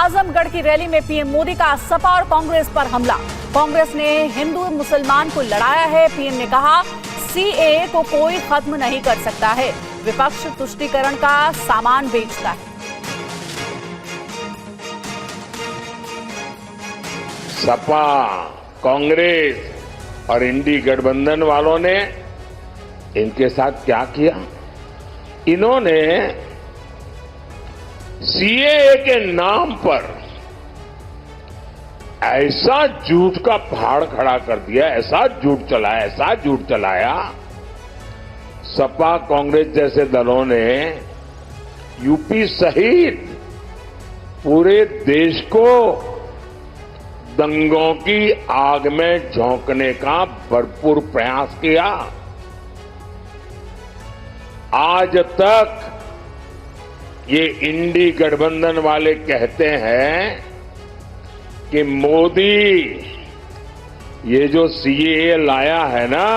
आजमगढ़ की रैली में पीएम मोदी का सपा और कांग्रेस पर हमला। कांग्रेस ने हिंदू मुसलमान को लड़ाया है। पीएम ने कहा सीएए को कोई खत्म नहीं कर सकता है, विपक्ष तुष्टीकरण का सामान बेचता है। सपा, कांग्रेस और इंडी गठबंधन वालों ने इनके साथ क्या किया? इन्होंने सीएए के नाम पर ऐसा झूठ का पहाड़ खड़ा कर दिया, ऐसा झूठ चलाया। सपा कांग्रेस जैसे दलों ने यूपी सहित पूरे देश को दंगों की आग में झोंकने का भरपूर प्रयास किया। आज तक ये इंडी गठबंधन वाले कहते हैं कि मोदी ये जो सीएए लाया है ना,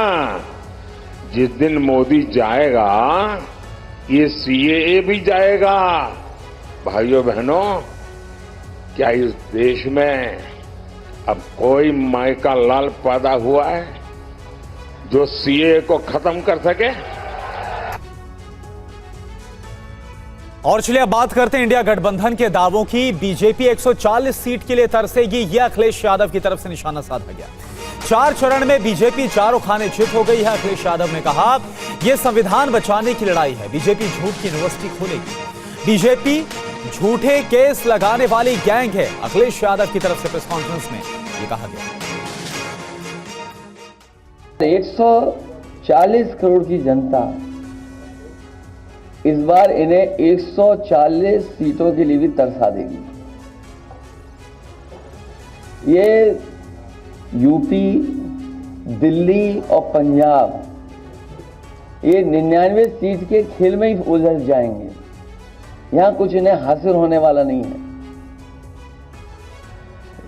जिस दिन मोदी जाएगा ये सीएए भी जाएगा। भाइयों बहनों, क्या इस देश में अब कोई माई का लाल पैदा हुआ है जो सीएए को खत्म कर सके? और चलिए अब बात करते हैं इंडिया गठबंधन के दावों की। बीजेपी 140 सीट के लिए तरसेगी, यह अखिलेश यादव की तरफ से निशाना साधा गया। 4 चरण में बीजेपी चारों खाने चित हो गई है। अखिलेश यादव ने कहा यह संविधान बचाने की लड़ाई है। बीजेपी झूठ की यूनिवर्सिटी खोलेगी। बीजेपी झूठे केस लगाने वाली गैंग है, अखिलेश यादव की तरफ से प्रेस कॉन्फ्रेंस में यह कहा गया। 140 करोड़ की जनता इस बार इन्हें 140 सीटों के लिए भी तरसा देगी। ये यूपी, दिल्ली और पंजाब ये 99 सीट के खेल में ही उलझ जाएंगे। यहां कुछ इन्हें हासिल होने वाला नहीं है।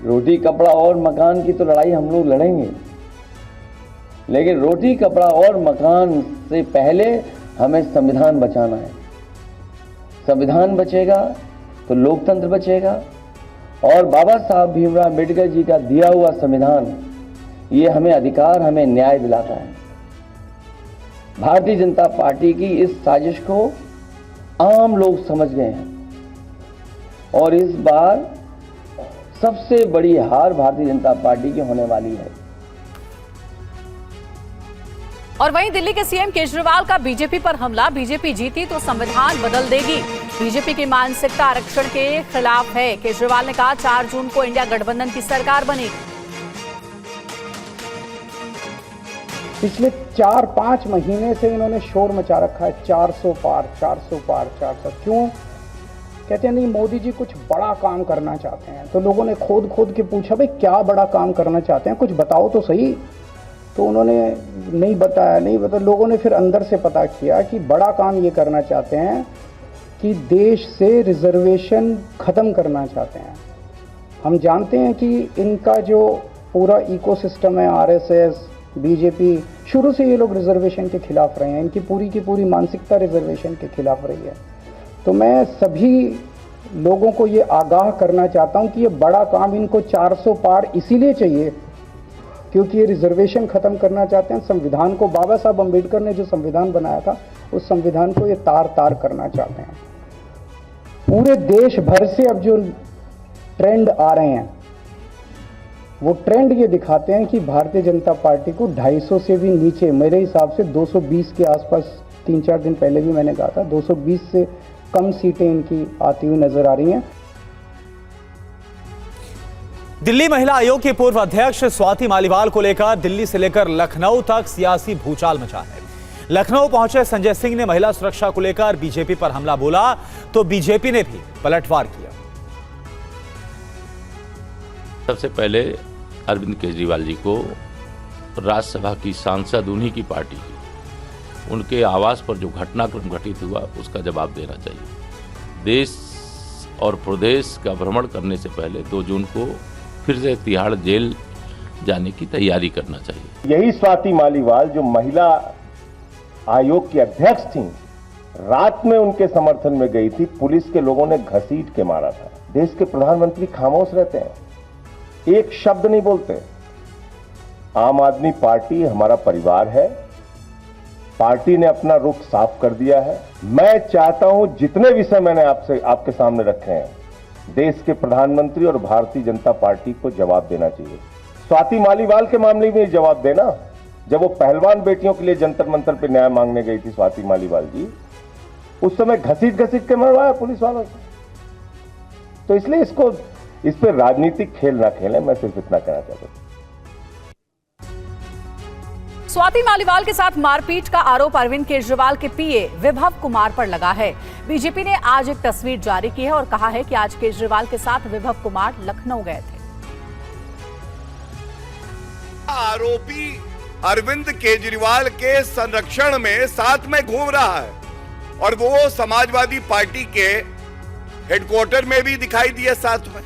रोटी कपड़ा और मकान की तो लड़ाई हम लोग लड़ेंगे, लेकिन रोटी कपड़ा और मकान से पहले हमें संविधान बचाना है। संविधान बचेगा तो लोकतंत्र बचेगा, और बाबा साहब भीमराव अम्बेडकर जी का दिया हुआ संविधान ये हमें अधिकार, हमें न्याय दिलाता है। भारतीय जनता पार्टी की इस साजिश को आम लोग समझ गए हैं, और इस बार सबसे बड़ी हार भारतीय जनता पार्टी की होने वाली है। और वहीं दिल्ली के सीएम केजरीवाल का बीजेपी पर हमला। बीजेपी जीती तो संविधान बदल देगी। बीजेपी की मानसिकता आरक्षण के खिलाफ है। केजरीवाल ने कहा 4 जून को इंडिया गठबंधन की सरकार बनेगी। पिछले 4-5 महीने से इन्होंने शोर मचा रखा है, 400 पार 400 पार 400। क्यों? कहते हैं नहीं मोदी जी कुछ बड़ा काम करना चाहते हैं। तो लोगों ने खोद के पूछा भाई क्या बड़ा काम करना चाहते हैं, कुछ बताओ तो सही। तो उन्होंने नहीं बताया। लोगों ने फिर अंदर से पता किया कि बड़ा काम ये करना चाहते हैं कि देश से रिजर्वेशन ख़त्म करना चाहते हैं। हम जानते हैं कि इनका जो पूरा इकोसिस्टम है, आरएसएस, बीजेपी, शुरू से ये लोग रिजर्वेशन के खिलाफ रहे हैं। इनकी पूरी की पूरी मानसिकता रिजर्वेशन के खिलाफ रही है। तो मैं सभी लोगों को ये आगाह करना चाहता हूँ कि ये बड़ा काम इनको 400 पार इसीलिए चाहिए क्योंकि ये रिजर्वेशन खत्म करना चाहते हैं। संविधान को, बाबा साहब अम्बेडकर ने जो संविधान बनाया था उस संविधान को ये तार करना चाहते हैं। पूरे देश भर से अब जो ट्रेंड आ रहे हैं वो ट्रेंड ये दिखाते हैं कि भारतीय जनता पार्टी को 250 से भी नीचे, मेरे हिसाब से 220 के आसपास, 3-4 दिन पहले भी मैंने कहा था 220 से कम सीटें इनकी आती हुई नजर आ रही हैं। दिल्ली महिला आयोग की पूर्व अध्यक्ष स्वाति मालीवाल को लेकर दिल्ली से लेकर लखनऊ तक सियासी भूचाल मचा है। लखनऊ पहुंचे संजय सिंह ने महिला सुरक्षा को लेकर बीजेपी पर हमला बोला तो बीजेपी ने भी पलटवार किया। सबसे पहले अरविंद केजरीवाल जी को राज्यसभा की सांसद उन्हीं की पार्टी की, उनके आवास पर जो घटनाक्रम घटित हुआ उसका जवाब देना चाहिए। देश और प्रदेश का भ्रमण करने से पहले 2 जून को फिर से तिहाड़ जेल जाने की तैयारी करना चाहिए। यही स्वाति मालीवाल जो महिला आयोग की अध्यक्ष थी, रात में उनके समर्थन में गई थी, पुलिस के लोगों ने घसीट के मारा था। देश के प्रधानमंत्री खामोश रहते हैं, एक शब्द नहीं बोलते। आम आदमी पार्टी हमारा परिवार है, पार्टी ने अपना रुख साफ कर दिया है। मैं चाहता हूं जितने विषय मैंने आपके सामने रखे हैं, देश के प्रधानमंत्री और भारतीय जनता पार्टी को जवाब देना चाहिए। स्वाति मालीवाल के मामले में जवाब देना, जब वो पहलवान बेटियों के लिए जंतर मंतर पे न्याय मांगने गई थी स्वाति मालीवाल जी, उस समय घसीट के मरवाया पुलिस वालों से। तो इसलिए इस पे राजनीतिक खेल ना खेलें, मैं सिर्फ इतना कहना चाहता हूं। स्वाति मालीवाल के साथ मारपीट का आरोप अरविंद केजरीवाल के पीए विभव कुमार पर लगा है। बीजेपी ने आज एक तस्वीर जारी की है और कहा है कि आज केजरीवाल के साथ विभव कुमार लखनऊ गए थे। आरोपी अरविंद केजरीवाल के संरक्षण में साथ में घूम रहा है और वो समाजवादी पार्टी के हेडक्वार्टर में भी दिखाई दिया साथ में।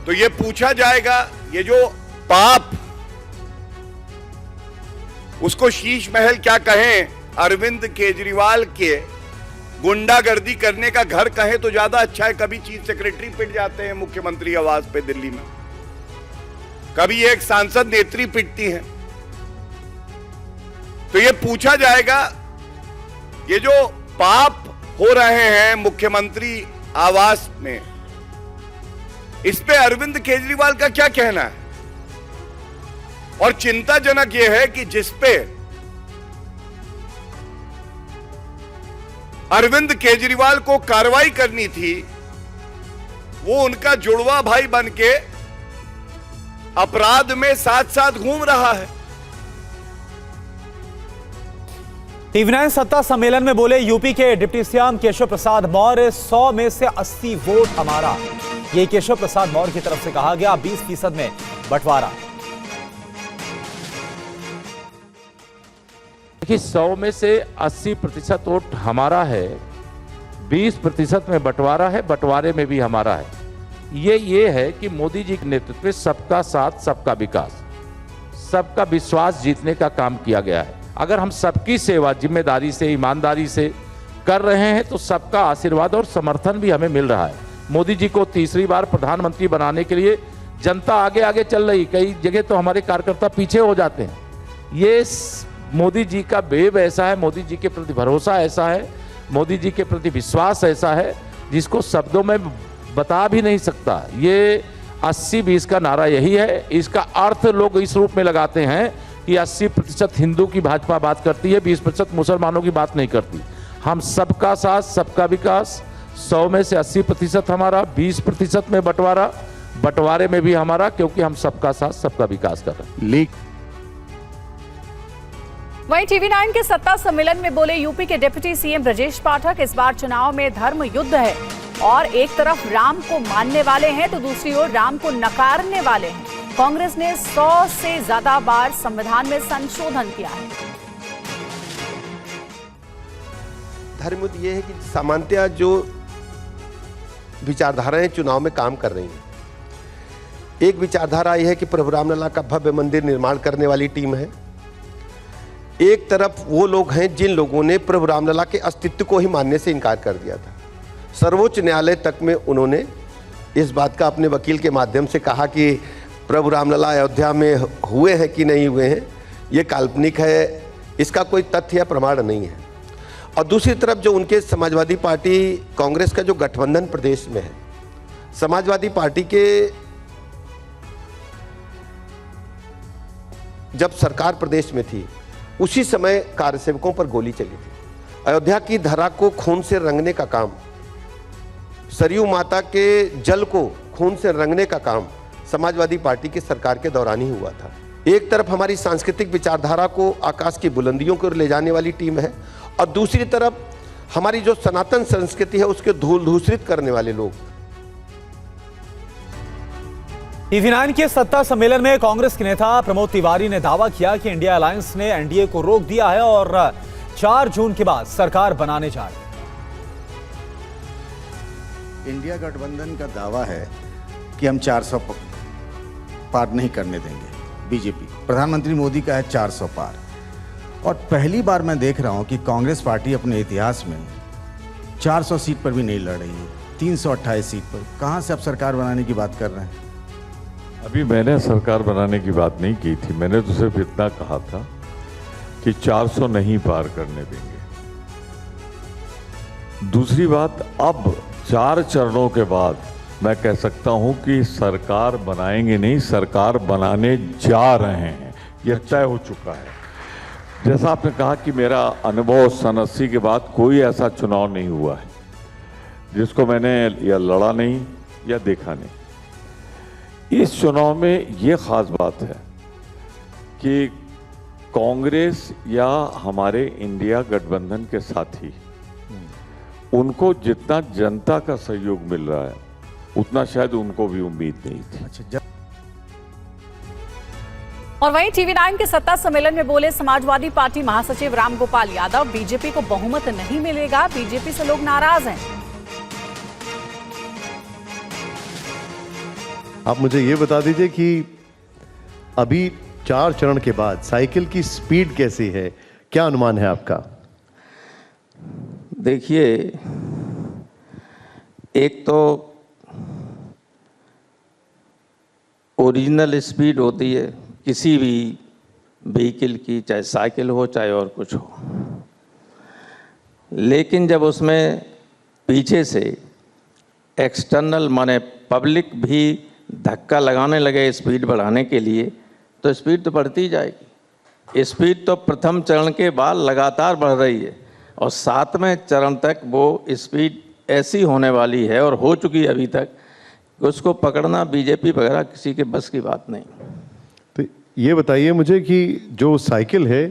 तो ये पूछा जाएगा, ये जो पाप, उसको शीश महल क्या कहें, अरविंद केजरीवाल के गुंडागर्दी करने का घर कहें तो ज्यादा अच्छा है। कभी चीफ सेक्रेटरी पिट जाते हैं मुख्यमंत्री आवास पे दिल्ली में, कभी एक सांसद नेत्री पिटती है। तो ये पूछा जाएगा, ये जो पाप हो रहे हैं मुख्यमंत्री आवास में, इस पे अरविंद केजरीवाल का क्या कहना है। और चिंताजनक यह है कि जिस पे अरविंद केजरीवाल को कार्रवाई करनी थी, वो उनका जुड़वा भाई बनके अपराध में साथ साथ घूम रहा है। टीवी9 सत्ता सम्मेलन में बोले यूपी के डिप्टी सीएम केशव प्रसाद मौर्य, 100 में से 80 वोट हमारा। ये केशव प्रसाद मौर्य की तरफ से कहा गया। 20% में बंटवारा। देखिए, 100 में से 80% वोट हमारा है, 20% में बंटवारा है, बंटवारे में भी हमारा है। ये है कि मोदी जी के नेतृत्व में सबका साथ सबका विकास, सबका विश्वास जीतने का काम किया गया है। अगर हम सबकी सेवा जिम्मेदारी से, ईमानदारी से कर रहे हैं तो सबका आशीर्वाद और समर्थन भी हमें मिल रहा है। मोदी जी को तीसरी बार प्रधानमंत्री बनाने के लिए जनता आगे आगे चल रही, कई जगह तो हमारे कार्यकर्ता पीछे हो जाते हैं। ये मोदी जी का वेव ऐसा है, मोदी जी के प्रति भरोसा ऐसा है, मोदी जी के प्रति विश्वास ऐसा है जिसको शब्दों में बता भी नहीं सकता। ये 80-20 का नारा यही है। इसका अर्थ लोग इस रूप में लगाते हैं कि 80% हिंदू की भाजपा बात करती है, 20% मुसलमानों की बात नहीं करती। हम सबका साथ सबका विकास, 100 में से 80% हमारा, 20% में बंटवारा, बंटवारे में भी हमारा, क्योंकि हम सबका साथ सबका विकास कर रहे हैं। वहीं टीवी9 के सत्ता सम्मेलन में बोले यूपी के डिप्टी सीएम ब्रजेश पाठक, इस बार चुनाव में धर्म युद्ध है और एक तरफ राम को मानने वाले हैं तो दूसरी ओर राम को नकारने वाले हैं। कांग्रेस ने 100 से ज्यादा बार संविधान में संशोधन किया है। धर्म युद्ध ये है कि सामान्यतः जो विचारधाराएं चुनाव में काम कर रही हैं, एक विचारधारा यह है कि प्रभु रामलला का भव्य मंदिर निर्माण करने वाली टीम है। एक तरफ वो लोग हैं जिन लोगों ने प्रभु रामलला के अस्तित्व को ही मानने से इनकार कर दिया था। सर्वोच्च न्यायालय तक में उन्होंने इस बात का अपने वकील के माध्यम से कहा कि प्रभु रामलला अयोध्या में हुए हैं कि नहीं हुए हैं, ये काल्पनिक है, इसका कोई तथ्य या प्रमाण नहीं है। और दूसरी तरफ जो उनके समाजवादी पार्टी कांग्रेस का जो गठबंधन प्रदेश में है, समाजवादी पार्टी के जब सरकार प्रदेश में थी उसी समय कार्यसेवकों पर गोली चली थी। अयोध्या की धरा को खून से रंगने का काम, सरयू माता के जल को खून से रंगने का काम समाजवादी पार्टी की सरकार के दौरान ही हुआ था। एक तरफ हमारी सांस्कृतिक विचारधारा को आकाश की बुलंदियों की ओर ले जाने वाली टीम है और दूसरी तरफ हमारी जो सनातन संस्कृति है उसके धूल धूसरित करने वाले लोग। टीवी9 के सत्ता सम्मेलन में कांग्रेस के नेता प्रमोद तिवारी ने दावा किया कि इंडिया अलायंस ने एनडीए को रोक दिया है और 4 जून के बाद सरकार बनाने जा रही है। इंडिया गठबंधन का दावा है कि हम 400 पार नहीं करने देंगे। बीजेपी प्रधानमंत्री मोदी का है 400 पार। और पहली बार मैं देख रहा हूं कि कांग्रेस पार्टी अपने इतिहास में 400 सीट पर भी नहीं लड़ रही है, 328 सीट पर। कहाँ से आप सरकार बनाने की बात कर रहे हैं? अभी मैंने सरकार बनाने की बात नहीं की थी, मैंने तो सिर्फ इतना कहा था कि 400 नहीं पार करने देंगे। दूसरी बात, अब 4 चरणों के बाद मैं कह सकता हूं कि सरकार बनाएंगे नहीं, सरकार बनाने जा रहे हैं, यह तय हो चुका है। जैसा आपने कहा कि मेरा अनुभव सन 80 के बाद कोई ऐसा चुनाव नहीं हुआ है जिसको मैंने या लड़ा नहीं या देखा नहीं। इस चुनाव में ये खास बात है कि कांग्रेस या हमारे इंडिया गठबंधन के साथी, उनको जितना जनता का सहयोग मिल रहा है उतना शायद उनको भी उम्मीद नहीं थी। और वहीं TV9 के सत्ता सम्मेलन में बोले समाजवादी पार्टी महासचिव रामगोपाल यादव, बीजेपी को बहुमत नहीं मिलेगा, बीजेपी से लोग नाराज हैं। आप मुझे ये बता दीजिए कि अभी 4 चरण के बाद साइकिल की स्पीड कैसी है, क्या अनुमान है आपका? देखिए, एक तो ओरिजिनल स्पीड होती है किसी भी व्हीकल की, चाहे साइकिल हो चाहे और कुछ हो, लेकिन जब उसमें पीछे से एक्सटर्नल माने पब्लिक भी धक्का लगाने लगे स्पीड बढ़ाने के लिए, तो स्पीड तो बढ़ती जाएगी। स्पीड तो प्रथम चरण के बाद लगातार बढ़ रही है और 7वें चरण तक वो स्पीड ऐसी होने वाली है और हो चुकी है अभी तक, उसको पकड़ना बीजेपी वगैरह किसी के बस की बात नहीं। तो ये बताइए मुझे कि जो साइकिल है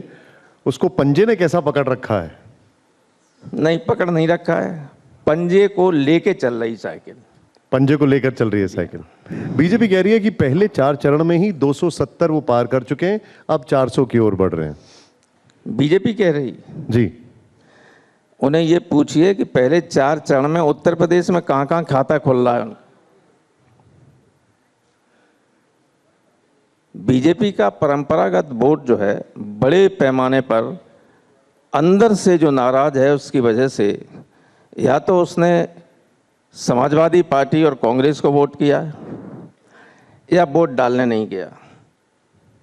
उसको पंजे ने कैसा पकड़ रखा है? नहीं, पकड़ नहीं रखा है, पंजे को लेके चल रही साइकिल, पंजे को लेकर चल रही है साइकिल। बीजेपी कह रही है कि पहले 4 चरण में ही 270 वो पार कर चुके हैं, अब 400 की ओर बढ़ रहे हैं। बीजेपी कह रही जी, उन्हें ये पूछिए कि पहले 4 चरण में उत्तर प्रदेश में कहाँ कहाँ खाता खुल रहा है। बीजेपी का परंपरागत वोट जो है बड़े पैमाने पर अंदर से जो नाराज है, उसकी वजह से या तो उसने समाजवादी पार्टी और कांग्रेस को वोट किया या वोट डालने नहीं गया।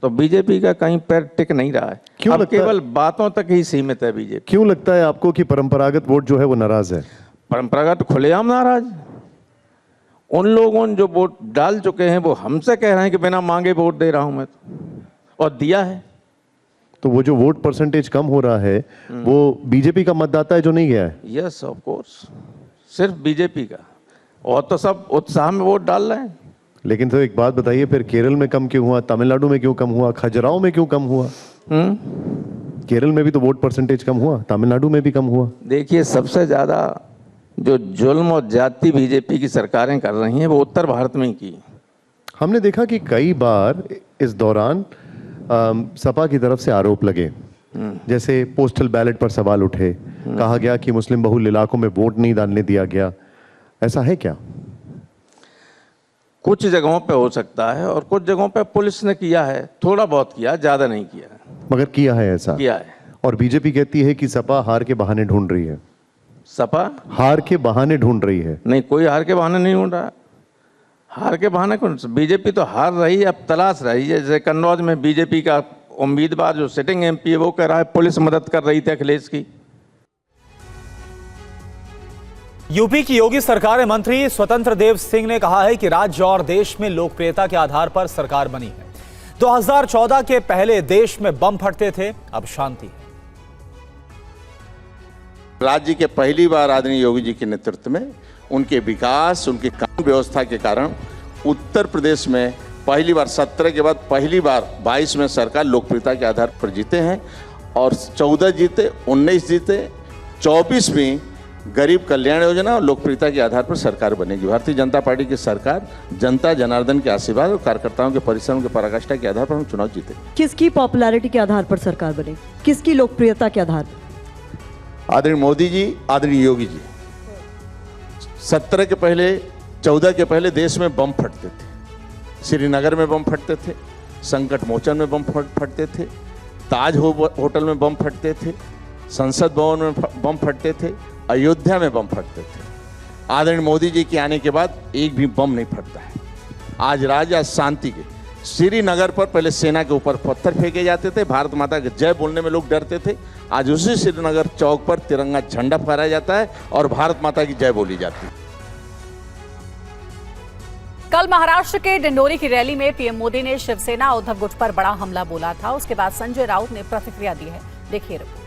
तो बीजेपी का कहीं पैर टिक नहीं रहा है, क्यों अब केवल बातों तक ही सीमित है बीजेपी। क्यों लगता है आपको कि परंपरागत वोट जो है वो नाराज है? परंपरागत खुलेआम नाराज। उन लोगों ने जो वोट डाल चुके हैं वो हमसे कह रहे हैं कि बिना मांगे वोट दे रहा हूं मैं, और दिया है। तो वो जो वोट परसेंटेज कम हो रहा है वो बीजेपी का मतदाता है जो नहीं गया है? यस, ऑफ कोर्स, सिर्फ बीजेपी का, और तो सब उत्साह में वोट डाल रहे हैं। लेकिन तो एक बात बताइए, फिर केरल में कम क्यों हुआ, तमिलनाडु में क्यों कम हुआ, खजुराहो में क्यों कम हुआ? केरल में भी तो वोट परसेंटेज कम हुआ, तमिलनाडु में भी कम हुआ। देखिए, सबसे ज्यादा जो जुल्म और जाति बीजेपी की सरकारें कर रही हैं वो उत्तर भारत में की। हमने देखा कि कई बार इस दौरान सपा की तरफ से आरोप लगे, जैसे पोस्टल बैलेट पर सवाल उठे, कहा गया कि मुस्लिम बहुल इलाकों में वोट नहीं डालने दिया गया। ऐसा है क्या? कुछ जगहों पे हो सकता है और कुछ जगहों पे पुलिस ने किया है, थोड़ा बहुत किया, ज्यादा नहीं किया, मगर किया है ऐसा। किया है। और बीजेपी कहती है कि सपा हार के बहाने ढूंढ रही है। सपा हार के बहाने ढूंढ रही है? नहीं, कोई हार के बहाने नहीं ढूंढ रहा। हार के बहाने कौन? बीजेपी तो हार रही है, अब तलाश रही है। जैसे कन्नौज में बीजेपी का उम्मीदवार जो सिटिंग एमपी है वो कह रहा है पुलिस मदद कर रही थी अखिलेश की। यूपी की योगी सरकार में मंत्री स्वतंत्र देव सिंह ने कहा है कि राज्य और देश में लोकप्रियता के आधार पर सरकार बनी है। 2014 के पहले देश में बम फटते थे, अब शांति है। राज्य के पहली बार आदरणीय योगी जी के नेतृत्व में उनके विकास, उनके कानून व्यवस्था के कारण उत्तर प्रदेश में पहली बार 17 के बाद पहली बार 22 में सरकार लोकप्रियता के आधार पर जीते हैं और 14 जीते, 19 जीते, 24 में गरीब कल्याण योजना और लोकप्रियता के आधार पर सरकार बनेगी। भारतीय जनता पार्टी की सरकार जनता जनार्दन के आशीर्वाद और कार्यकर्ताओं के परिश्रम के पराकाष्ठा के आधार पर हम चुनाव जीते। किसकी पॉपुलैरिटी के आधार पर सरकार बने, किसकी लोकप्रियता के आधार पर? आदरणीय मोदी जी, आदरणीय योगी जी। 17 के पहले, 14 के पहले देश में बम फटते थे, श्रीनगर में बम फटते थे, संकट मोचन में बम फटते थे, ताज होटल में बम फटते थे, संसद भवन में बम फटते थे, अयोध्या में बम फटते थे। आदरणीय मोदी जी के आने के बाद एक भी बम नहीं फटता है। आज राज्य आज शांति के श्रीनगर पर पहले सेना के ऊपर पत्थर फेंके जाते थे, भारत माता के जय बोलने में लोग डरते थे। आज उसी श्रीनगर चौक पर तिरंगा झंडा फहराया जाता है और भारत माता की जय बोली जाती है। कल महाराष्ट्र के डिंडोरी की रैली में पीएम मोदी ने शिवसेना उद्धव गुट पर बड़ा हमला बोला था। उसके बाद संजय राउत ने प्रतिक्रिया दी है, देखिए रिपोर्ट।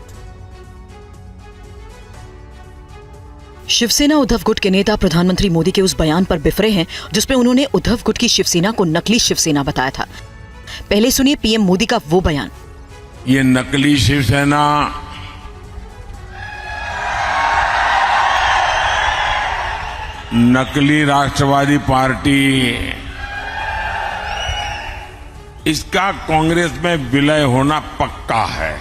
शिवसेना उद्धव गुट के नेता प्रधानमंत्री मोदी के उस बयान पर बिफरे हैं जिसमें उन्होंने उद्धव गुट की शिवसेना को नकली शिवसेना बताया था। पहले सुनिए पीएम मोदी का वो बयान। ये नकली शिवसेना नकली राष्ट्रवादी पार्टी, इसका कांग्रेस में विलय होना पक्का है।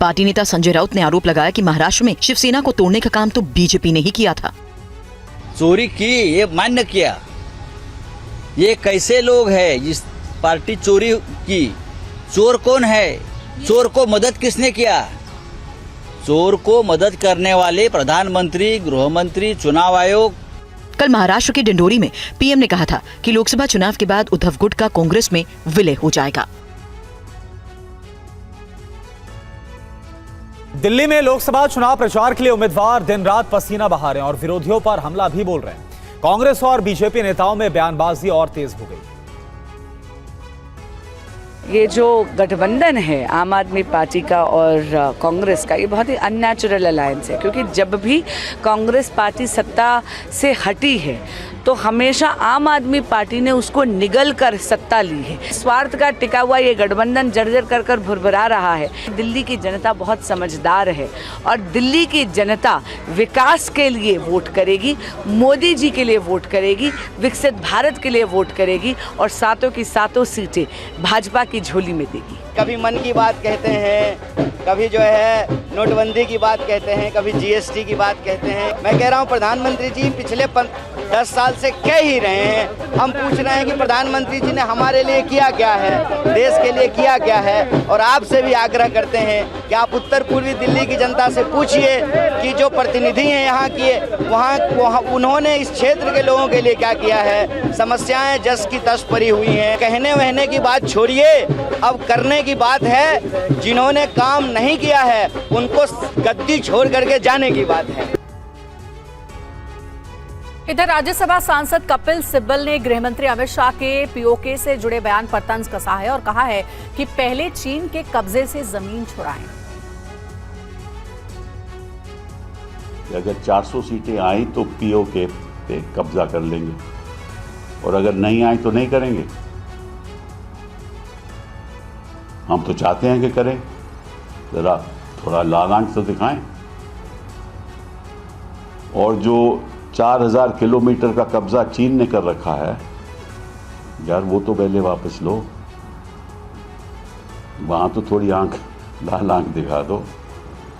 पार्टी नेता संजय राउत ने आरोप लगाया कि महाराष्ट्र में शिवसेना को तोड़ने का काम तो बीजेपी ने ही किया था। चोरी की ये मान्य किया। ये कैसे लोग हैं जिस पार्टी चोरी की? चोर कौन है? चोर को मदद किसने किया? चोर को मदद करने वाले प्रधानमंत्री, गृहमंत्री, चुनाव आयोग। कल महाराष्ट्र के डिंडोरी में पीएम ने कहा था कि लोकसभा चुनाव के बाद उद्धव गुट का कांग्रेस में विलय हो जाएगा। दिल्ली में लोकसभा चुनाव प्रचार के लिए उम्मीदवार दिन रात पसीना बहा रहे हैं और विरोधियों पर हमला भी बोल रहे हैं। कांग्रेस और बीजेपी नेताओं में बयानबाजी और तेज हो गई। ये जो गठबंधन है आम आदमी पार्टी का और कांग्रेस का, ये बहुत ही अननेचुरल अलायंस है, क्योंकि जब भी कांग्रेस पार्टी सत्ता से हटी है तो हमेशा आम आदमी पार्टी ने उसको निगल कर सत्ता ली है। स्वार्थ का टिका हुआ ये गठबंधन जर्जर कर कर भुरभुरा रहा है। दिल्ली की जनता बहुत समझदार है और दिल्ली की जनता विकास के लिए वोट करेगी, मोदी जी के लिए वोट करेगी, विकसित भारत के लिए वोट करेगी और सातों की सातों सीटें भाजपा की झोली में देगी। कभी मन की बात कहते हैं, कभी जो है नोटबंदी की बात कहते हैं, कभी जीएसटी की बात कहते हैं। मैं कह रहा हूँ प्रधानमंत्री जी पिछले 10 साल से कह ही रहे हैं। हम पूछ रहे हैं कि प्रधानमंत्री जी ने हमारे लिए किया क्या है, देश के लिए किया क्या है। और आपसे भी आग्रह करते हैं कि आप उत्तर पूर्वी दिल्ली की जनता से पूछिए कि जो प्रतिनिधि हैं यहाँ के, वहाँ उन्होंने इस क्षेत्र के लोगों के लिए क्या किया है। समस्याएं जस की तस पड़ी हुई हैं। कहने वहने की बात छोड़िए, अब करने की बात है। जिन्होंने काम नहीं किया है उनको गद्दी छोड़ करके जाने की बात है। इधर राज्यसभा सांसद कपिल सिब्बल ने गृह मंत्री अमित शाह के पीओके से जुड़े बयान पर तंज कसा है और कहा है कि पहले चीन के कब्जे से जमीन छुड़ाएं। अगर 400 सीटें आई तो पीओके पे कब्जा कर लेंगे और अगर नहीं आई तो नहीं करेंगे। हम तो चाहते हैं कि करें, जरा थोड़ा लाल आंख तो दिखाएं। और जो 4000 किलोमीटर का कब्जा चीन ने कर रखा है, यार वो तो पहले वापस लो। वहां तो थोड़ी आंख, लाल आंख दिखा दो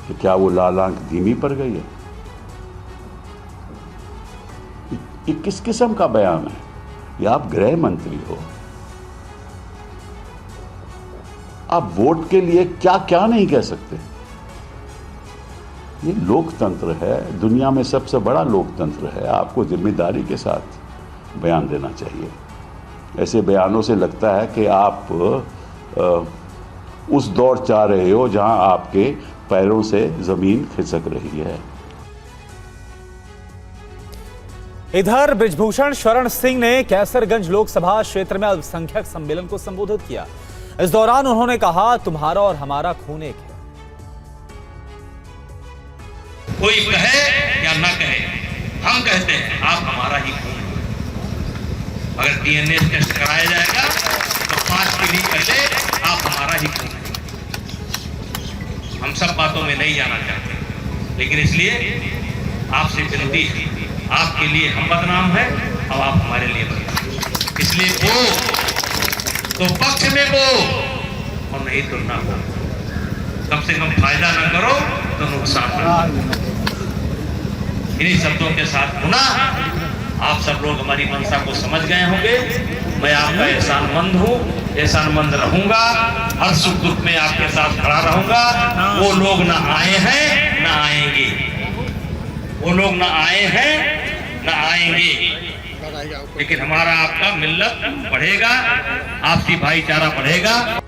कि क्या वो लाल आंख धीमी पड़ गई है। ये किस किस्म का बयान है? ये आप गृह मंत्री हो, आप वोट के लिए क्या क्या नहीं कह सकते। ये लोकतंत्र है, दुनिया में सबसे बड़ा लोकतंत्र है। आपको जिम्मेदारी के साथ बयान देना चाहिए। ऐसे बयानों से लगता है कि आप उस दौर चाह रहे हो जहां आपके पैरों से जमीन खिसक रही है। इधर बृजभूषण शरण सिंह ने कैसरगंज लोकसभा क्षेत्र में अल्पसंख्यक सम्मेलन को संबोधित किया। इस दौरान उन्होंने कहा, तुम्हारा और हमारा खून एक है। कोई कहे या ना कहे, हम कहते हैं आप हमारा ही खून है। अगर डीएनए टेस्ट कराया जाएगा तो 5 पीढ़ी पहले आप हमारा ही खून है। हम सब बातों में नहीं जाना चाहते, लेकिन इसलिए आपसे विनती है, आपके लिए हम बदनाम हैं और आप हमारे लिए बदनाम। इसलिए वो तो पक्ष में वो और नहीं तो ना हो। कम से कम फायदा ना करो तो नुकसान ना करो। इन्हीं शब्दों के साथ पुनः आप सब लोग हमारी मंशा को समझ गए होंगे। मैं आपका एहसानमंद हूँ। एहसानमंद रहूंगा, हर सुख दुख में आपके साथ खड़ा रहूंगा। वो लोग ना आए हैं ना आएंगे, वो लोग ना आए हैं ना आएंगे, लेकिन हमारा आपका मिल्लत बढ़ेगा, आपसी भाईचारा बढ़ेगा।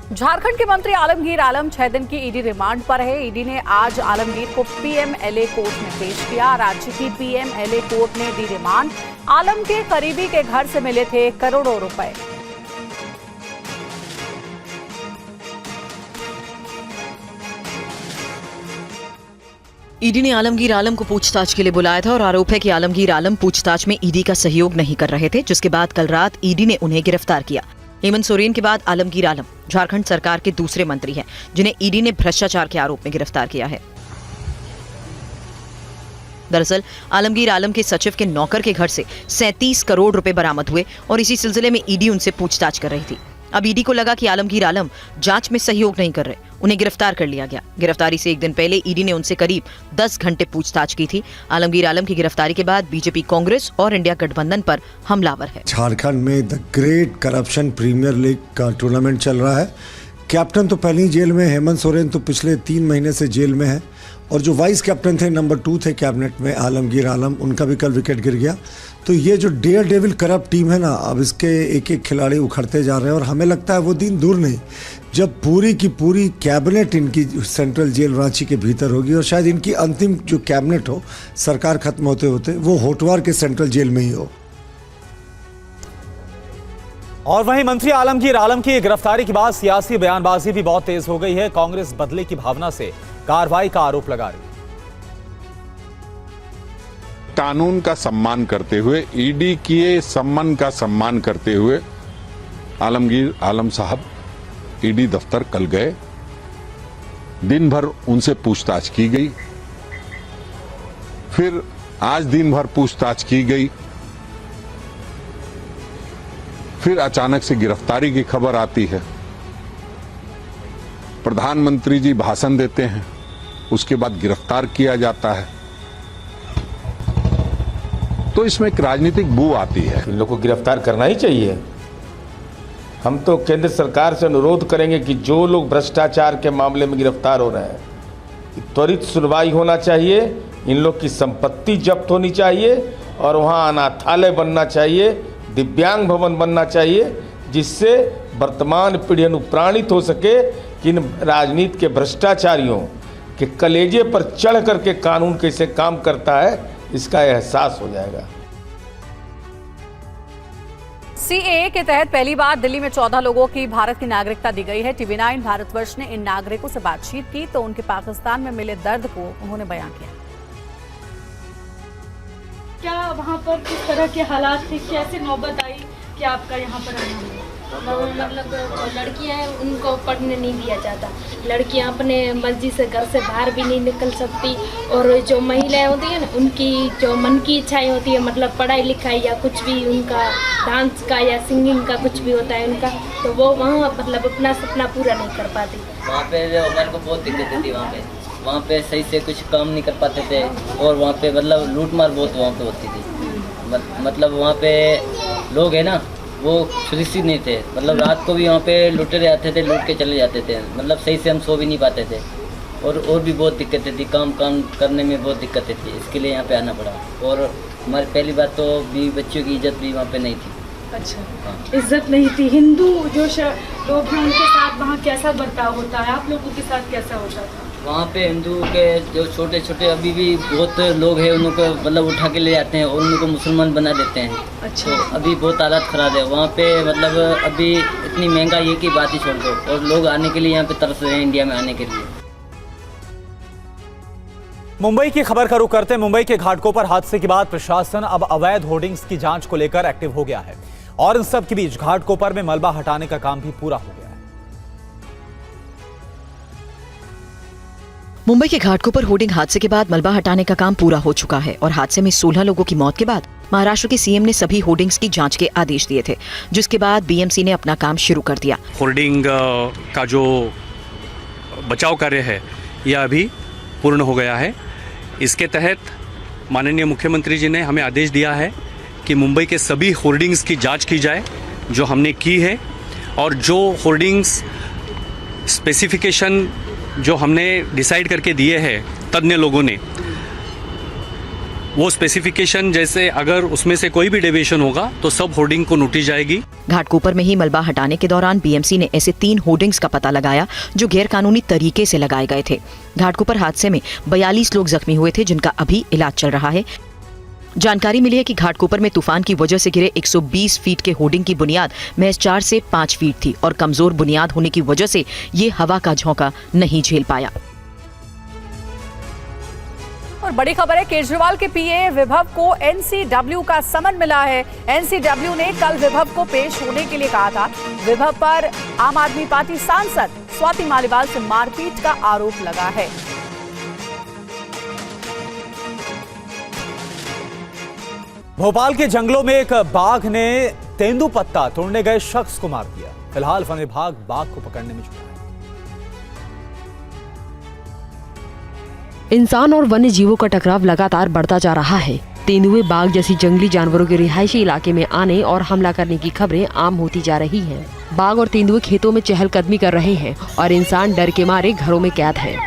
झारखंड के मंत्री आलमगीर आलम 6 दिन की ईडी रिमांड पर है। ईडी ने आज आलमगीर को पीएमएलए कोर्ट में पेश किया। राज्य की पीएमएलए कोर्ट ने दी रिमांड। आलम के करीबी के घर से मिले थे करोड़ों रुपए। ईडी ने आलमगीर आलम को पूछताछ के लिए बुलाया था और आरोप है कि आलमगीर आलम पूछताछ में ईडी का सहयोग नहीं कर रहे थे, जिसके बाद कल रात ईडी ने उन्हें गिरफ्तार किया। हेमंत सोरेन के बाद आलमगीर आलम झारखंड सरकार के दूसरे मंत्री हैं जिन्हें ईडी ने भ्रष्टाचार के आरोप में गिरफ्तार किया है। दरअसल आलमगीर आलम के सचिव के नौकर के घर से 37 करोड़ रुपए बरामद हुए और इसी सिलसिले में ईडी उनसे पूछताछ कर रही थी। अब ईडी को लगा कि आलमगीर आलम जांच में सहयोग नहीं कर रहे, उन्हें गिरफ्तार कर लिया गया। गिरफ्तारी से एक दिन पहले ईडी ने उनसे करीब 10 घंटे पूछताछ की थी। आलमगीर आलम की गिरफ्तारी के बाद बीजेपी कांग्रेस और इंडिया गठबंधन पर हमलावर है। झारखंड में the great corruption premier league का टूर्नामेंट चल रहा है। कैप्टन तो पहले ही जेल में, हेमंत सोरेन तो पिछले 3 महीने से जेल में है और जो वाइस कैप्टन थे, नंबर 2 थे कैबिनेट में आलमगीर आलम, उनका भी कल विकेट गिर गया। तो ये जो डेयर डेविल करप्ट टीम है ना, अब इसके एक एक खिलाड़ी उखड़ते जा रहे हैं और हमें लगता है वो दिन दूर नहीं जब पूरी की पूरी कैबिनेट इनकी सेंट्रल जेल रांची के भीतर होगी और शायद इनकी अंतिम जो कैबिनेट हो, सरकार खत्म होते होते, वो होटवार के सेंट्रल जेल में ही हो। और वहीं मंत्री आलमगीर आलम की गिरफ्तारी के बाद सियासी बयानबाजी भी बहुत तेज हो गई है। कांग्रेस बदले की भावना से कार्रवाई का आरोप लगा रही है। कानून का सम्मान करते हुए, ईडी के सम्मान का सम्मान करते हुए आलमगीर आलम साहब ईडी दफ्तर कल गए। दिन भर उनसे पूछताछ की गई, फिर आज दिन भर पूछताछ की गई, फिर अचानक से गिरफ्तारी की खबर आती है। प्रधानमंत्री जी भाषण देते हैं, उसके बाद गिरफ्तार किया जाता है। तो इसमें एक राजनीतिक बू आती है। इन लोग को गिरफ्तार करना ही चाहिए। हम तो केंद्र सरकार से अनुरोध करेंगे कि जो लोग भ्रष्टाचार के मामले में गिरफ्तार हो रहे हैं, त्वरित सुनवाई होना चाहिए, इन लोग की संपत्ति जब्त होनी चाहिए और वहाँ अनाथालय बनना चाहिए, दिव्यांग भवन बनना चाहिए, जिससे वर्तमान पीढ़ी अनुप्राणित हो सके कि इन राजनीति के भ्रष्टाचारियों के कलेजे पर चढ़ करके कानून कैसे काम करता है, इसका एहसास हो जाएगा। सीएए के तहत पहली बार दिल्ली में 14 लोगों की भारत की नागरिकता दी गई है। टीवी9 भारतवर्ष ने इन नागरिकों से बातचीत की तो उनके पाकिस्तान में मिले दर्द को उन्होंने बयां किया। क्या वहाँ पर किस तरह के हालात थे, कैसे नौबत आई कि आपका यहाँ पर आना हुआ? मतलब लड़कियां हैं उनको पढ़ने नहीं दिया जाता, लड़कियां अपने मर्जी से घर से बाहर भी नहीं निकल सकती और जो महिलाएं होती है ना, उनकी जो मन की इच्छाएं होती है, मतलब पढ़ाई लिखाई या कुछ भी उनका डांस का या सिंगिंग का कुछ भी होता है उनका, तो वो वहाँ मतलब अपना सपना पूरा नहीं कर पाती। वहाँ पे हमारे को बहुत दिक्कत थी। वहाँ पे सही से कुछ काम नहीं कर पाते थे और वहाँ पे मतलब लूट मार बहुत वहाँ पे होती थी। मतलब वहाँ पे लोग है ना, वो सुरक्षित नहीं थे। मतलब रात को भी वहाँ पे लुटेरे आते थे, लूट के चले जाते थे। मतलब सही से हम सो भी नहीं पाते थे और भी बहुत दिक्कतें थी, काम करने में बहुत दिक्कतें थी। इसके लिए यहाँ पे आना पड़ा और हमारी पहली बात तो बीवी बच्चों की इज्जत भी वहाँ पे नहीं थी। अच्छा, इज्जत नहीं थी। हिंदू जो लोग हैं उनके साथ वहाँ कैसा बर्ताव होता है, आप लोगों के साथ कैसा होता था? वहाँ पे हिंदू के जो छोटे छोटे अभी भी बहुत लोग हैं, उनको मतलब उठा के ले जाते हैं और उनको मुसलमान बना देते हैं। अच्छा। तो अभी बहुत हालत ख़राब है वहाँ पे। मतलब अभी इतनी महंगाई है कि बात ही छोड़ दो और लोग आने के लिए यहाँ पे तरस रहे हैं, इंडिया में आने के लिए। मुंबई की खबर का रुख करते मुंबई के घाटकोपर हादसे के बाद प्रशासन अब अवैध होर्डिंग्स की जांच को लेकर एक्टिव हो गया है और इन सब के बीच घाटकोपर में मलबा हटाने का काम भी पूरा हो गया है। मुंबई के घाटकोपर होर्डिंग हादसे के बाद मलबा हटाने का काम पूरा हो चुका है और हादसे में 16 लोगों की मौत के बाद महाराष्ट्र के सीएम ने सभी होर्डिंग्स की जांच के आदेश दिए थे, जिसके बाद बीएमसी ने अपना काम शुरू कर दिया। होर्डिंग का जो बचाव कार्य है यह अभी पूर्ण हो गया है। इसके तहत माननीय मुख्यमंत्री जी ने हमें आदेश दिया है कि मुंबई के सभी होर्डिंग्स की जांच की जाए जो हमने की है, और जो होर्डिंग्स स्पेसिफिकेशन जो हमने डिसाइड करके दिए हैं तज्ञ लोगों ने, वो स्पेसिफिकेशन जैसे अगर उसमें से कोई भी डेविएशन होगा तो सब होर्डिंग को नोटिस जाएगी। घाटकोपर में ही मलबा हटाने के दौरान बीएमसी ने ऐसे 3 होर्डिंग्स का पता लगाया जो गैरकानूनी तरीके से लगाए गए थे। घाटकोपर हादसे में 42 लोग जख्मी हुए थे जिनका अभी इलाज चल रहा है। जानकारी मिली है कि घाटकोपर में तूफान की वजह से गिरे 120 फीट के होर्डिंग की बुनियाद महज 4 से 5 फीट थी और कमजोर बुनियाद होने की वजह से ये हवा का झोंका नहीं झेल पाया। और बड़ी खबर है, केजरीवाल के पीए विभव को एनसीडब्ल्यू का समन मिला है। एनसीडब्ल्यू ने कल विभव को पेश होने के लिए कहा था। विभव पर आम आदमी पार्टी सांसद स्वाति मालीवाल से मारपीट का आरोप लगा है। भोपाल के जंगलों में एक बाघ ने तेंदुपत्ता तोड़ने गए शख्स को मार दिया। फिलहाल वन विभाग बाघ को पकड़ने में जुटा है। इंसान और वन्य जीवों का टकराव लगातार बढ़ता जा रहा है। तेंदुए, बाघ जैसी जंगली जानवरों के रिहायशी इलाके में आने और हमला करने की खबरें आम होती जा रही हैं। बाघ और तेंदुए खेतों में चहलकदमी कर रहे हैं और इंसान डर के मारे घरों में कैद हैं।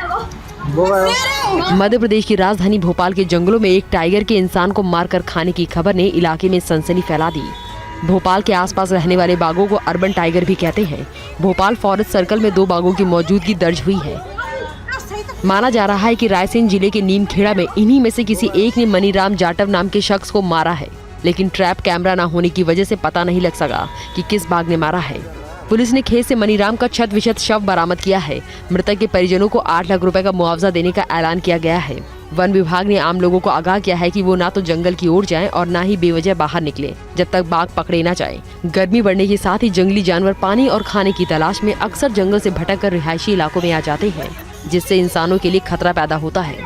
मध्य प्रदेश की राजधानी भोपाल के जंगलों में एक टाइगर के इंसान को मारकर खाने की खबर ने इलाके में सनसनी फैला दी। भोपाल के आसपास रहने वाले बाघों को अर्बन टाइगर भी कहते हैं। भोपाल फॉरेस्ट सर्कल में 2 बाघों की मौजूदगी दर्ज हुई है। माना जा रहा है कि रायसेन जिले के नीमखेड़ा में इन्हीं में से किसी एक ने मनीराम जाटव नाम के शख्स को मारा है, लेकिन ट्रैप कैमरा न होने की वजह से पता नहीं लग सका कि किस बाघ ने मारा है। पुलिस ने खेत से मनीराम का 100% शव बरामद किया है। मृतक के परिजनों को 8 लाख रुपए का मुआवजा देने का ऐलान किया गया है। वन विभाग ने आम लोगों को आगाह किया है कि वो ना तो जंगल की ओर जाएं और ना ही बेवजह बाहर निकले जब तक बाघ पकड़े न जाए। गर्मी बढ़ने के साथ ही जंगली जानवर पानी और खाने की तलाश में अक्सर जंगल से भटक कर रिहायशी इलाकों में आ जाते हैं, जिससे इंसानों के लिए खतरा पैदा होता है।